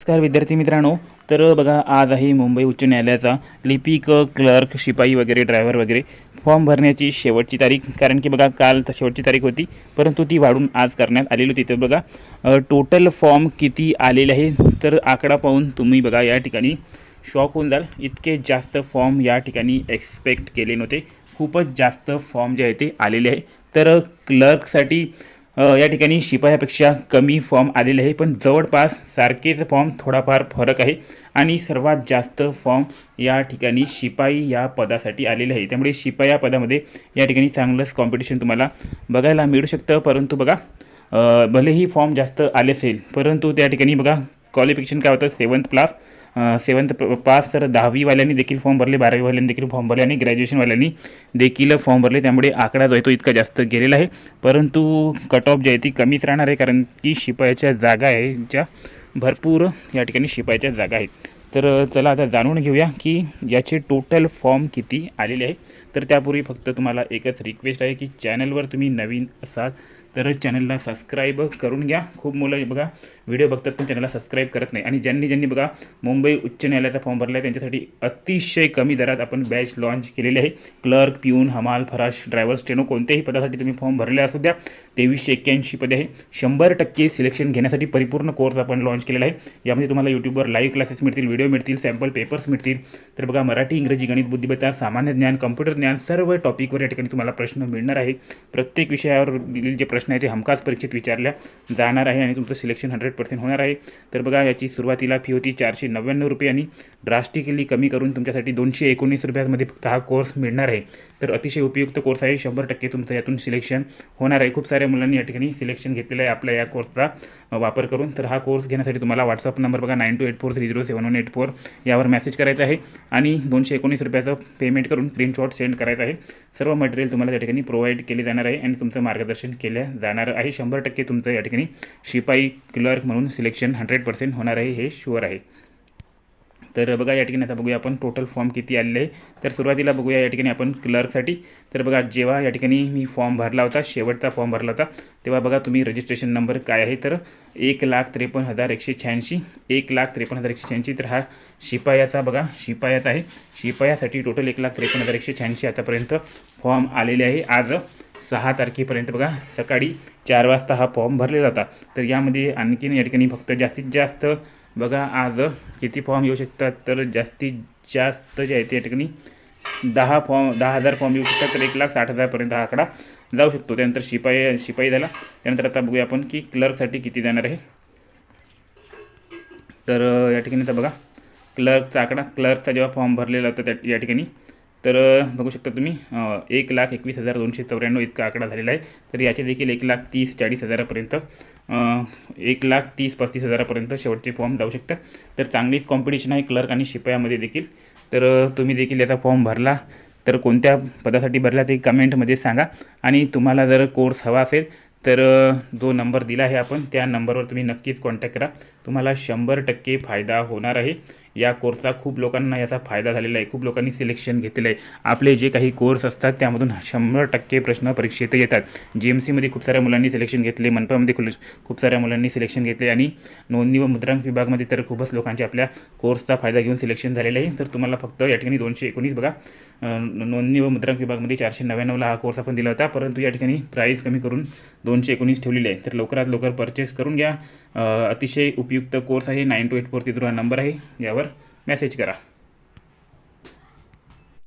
नमस्कार विद्यार्थी मित्रांनो. तर बघा, आज आहे मुंबई उच्च न्यायालयाचा लिपिक, क्लर्क, शिपाई वगैरे, ड्रायव्हर वगैरे फॉर्म भरण्याची शेवटची तारीख. कारण की बघा, काल तर शेवटची तारीख होती, परंतु ती वाढून आज करण्यात आलेली होती. तर बघा, टोटल फॉर्म किती आलेले आहे तर आकडा पाहून तुम्ही बघा या ठिकाणी शॉक होऊन जाल. इतके जास्त फॉर्म या ठिकाणी एक्सपेक्ट केले नव्हते. खूपच जास्त फॉर्म जे आहे ते आलेले आहे. तर क्लर्कसाठी या ठिकाणी शिपायापेक्षा कमी फॉर्म आलेले आहे, पण जवळपास सारखेच फॉर्म, थोडाफार फरक आहे. आणि सर्वात जास्त फॉर्म या ठिकाणी शिपाई या पदासाठी आलेले आहे. त्यामुळे शिपाई या पदामध्ये या ठिकाणी चांगलंच कॉम्पिटिशन तुम्हाला बघायला मिळू शकतं. परंतु बघा, भलेही फॉर्म जास्त आले असेल, परंतु त्या ठिकाणी बघा क्वालिफिकेशन काय होतं, 7th पास. तर 10वीवाल्यांनी देखील फॉर्म भरले, 12वीवाल्यांनी देखील फॉर्म भरले आणि ग्रॅज्युएशनवाल्यांनी देखील फॉर्म भरले. त्यामुळे आकडा जो आहे तो इतका जास्त गेलेला आहे. परंतु कट ऑफ जे आहे ती कमीच राहणार आहे, कारण की शिपायाच्या जागा आहे ज्या भरपूर या ठिकाणी शिपायाच्या जागा आहेत. तर चला आता जाणून घेऊया की याचे टोटल फॉर्म किती आलेले आहे. तर त्यापूर्वी फक्त तुम्हाला एकच रिक्वेस्ट आहे की चॅनलवर तुम्ही नवीन असाल तर चॅनलला सबस्क्राईब करून घ्या. खूप मुलं बघा व्हिडिओ बघतात पण चॅनलला सबस्क्राईब करत नाही. आणि ज्यांनी बघा मुंबई उच्च न्यायालयाचा फॉर्म भरला आहे त्यांच्यासाठी अतिशय कमी दरात आपण बॅच लॉन्च केलेली आहे. क्लर्क, पिऊन, हमाल, फराश, ड्रायव्हर, स्टेनो कोणत्याही पदासाठी तुम्ही फॉर्म भरले असू द्या. 2381 पदे आहे. 100% सिलेक्शन घेण्यासाठी परिपूर्ण कोर्स आपण लॉन्च केलेला आहे. यामध्ये तुम्हाला यूट्यूबवर लाईव्ह क्लासेस मिळतील, व्हिडिओ मिळतील, सॅम्पल पेपर्स मिळतील. तर बघा, मराठी, इंग्रजी, गणित, बुद्धिमत्ता, सामान्य ज्ञान, कम्प्युटर ज्ञान, सर्व टॉपिकवर या ठिकाणी तुम्हाला प्रश्न मिळणार आहे. प्रत्येक विषयावर दिलेले जे प्रश्न आहेत ते हमखास परीक्षेत विचारल्या जाणार आहे आणि तुमचं सिलेक्शन 100% होणार आहे. तर बघा, याची सुरुवातीला फी होती 499 रुपये आणि ड्रास्टिकली कमी करून तुमच्यासाठी 219 रुपयांमध्ये फक्त हा कोर्स मिळणार आहे. तर अतिशय उपयुक्त कोर्स आहे. 100% तुमचं यातून सिलेक्शन होणार आहे. खूप साऱ्या मुलांनी या ठिकाणी सिलेक्शन घेतलेलं आहे आपल्या या कोर्सचा वापर करून. तर हा कोर्स घेण्यासाठी तुम्हाला व्हॉट्सअप नंबर बघा 9284307184 यावर मेसेज करायचा आहे आणि 219 रुपयाचं पेमेंट करून स्क्रीनशॉट सेंड करायचा आहे. सर्व मटेरियल तुम्हाला त्या ठिकाणी प्रोव्हाइड केले जाणार आहे आणि तुमचं मार्गदर्शन केलं जाणार आहे. 100% तुमचं या ठिकाणी शिपाई, क्लर्क म्हणून सिलेक्शन 100% होणार आहे, हे शुअर आहे. तर बघा, या ठिकाणी आता बघूया आपण टोटल फॉर्म किती आलेले आहे. तर सुरुवातीला बघूया या ठिकाणी आपण क्लर्कसाठी. तर बघा, जेव्हा या ठिकाणी मी फॉर्म भरला होता, शेवटचा फॉर्म भरला होता, तेव्हा बघा तुम्ही रजिस्ट्रेशन नंबर काय आहे तर 1,53,186, 1,53,186. तर हा शिपायाचा बघा, शिपायाचा आहे. शिपायासाठी टोटल 1,53,186 आतापर्यंत फॉर्म आलेले आहे. आज 6 तारखेपर्यंत बघा सकाळी 4 वाजता हा फॉर्म भरलेला होता. तर यामध्ये आणखीन या ठिकाणी फक्त जास्तीत जास्त बघा आज किती फॉर्म येऊ शकतात तर जास्तीत जास्त जे आहे ते या ठिकाणी 10,000 फॉर्म येऊ शकतात. तर 1,60,000पर्यंत हा आकडा जाऊ शकतो. त्यानंतर शिपाई झाला. त्यानंतर आता बघूया आपण की क्लर्कसाठी किती जाणार आहे. तर या ठिकाणी आता बघा क्लर्कचा आकडा, क्लर्कचा जेव्हा फॉर्म भरलेला होता त्या या ठिकाणी तर बघू शकता तुम्ही 1,21,294 इतका आकडा झालेला आहे. तर याचे देखील 1,30,40,000पर्यंत 1,30,35,000पर्यंत शेवटचे फॉर्म जाऊ शकतात. तर चांगलीच कॉम्पिटिशन आहे क्लर्क आणि शिपायामध्ये देखील. तर तुम्ही देखील याचा फॉर्म भरला तर कोणत्या पदासाठी भरला ते कमेंटमध्ये सांगा. आणि तुम्हाला जर कोर्स हवा असेल तर जो नंबर दिला आहे आपण त्या नंबरवर तुम्ही नक्कीच कॉन्टॅक्ट करा. तुम्हाला 100% फायदा होणार आहे. या कोर्सचा खूप लोकांना याचा फायदा झालेला आहे. खूप लोकांनी सिलेक्शन घेतलेलं आहे. आपले जे काही कोर्स असतात त्यामधून 100% प्रश्न परीक्षेत येतात. GMCमध्ये खूप साऱ्या मुलांनी सिलेक्शन घेतले, मनपामध्ये खूप साऱ्या मुलांनी सिलेक्शन घेतले आणि नोंदणी व मुद्रांक विभागामध्ये तर खूपच लोकांचे आपल्या कोर्सचा फायदा घेऊन सिलेक्शन झालेलं आहे. तर तुम्हाला फक्त या ठिकाणी 219 बघा, नोंदणी व मुद्रांक विभागामध्ये 499ला हा कोर्स आपण दिला होता, परंतु या ठिकाणी प्राईस कमी करून 219 ठेवलेली आहे. तर लवकरात लवकर परचेस करून घ्या. अतिशय उपयुक्त कोर्स आहे. 9284 हा नंबर आहे, यावर मेसेज करा.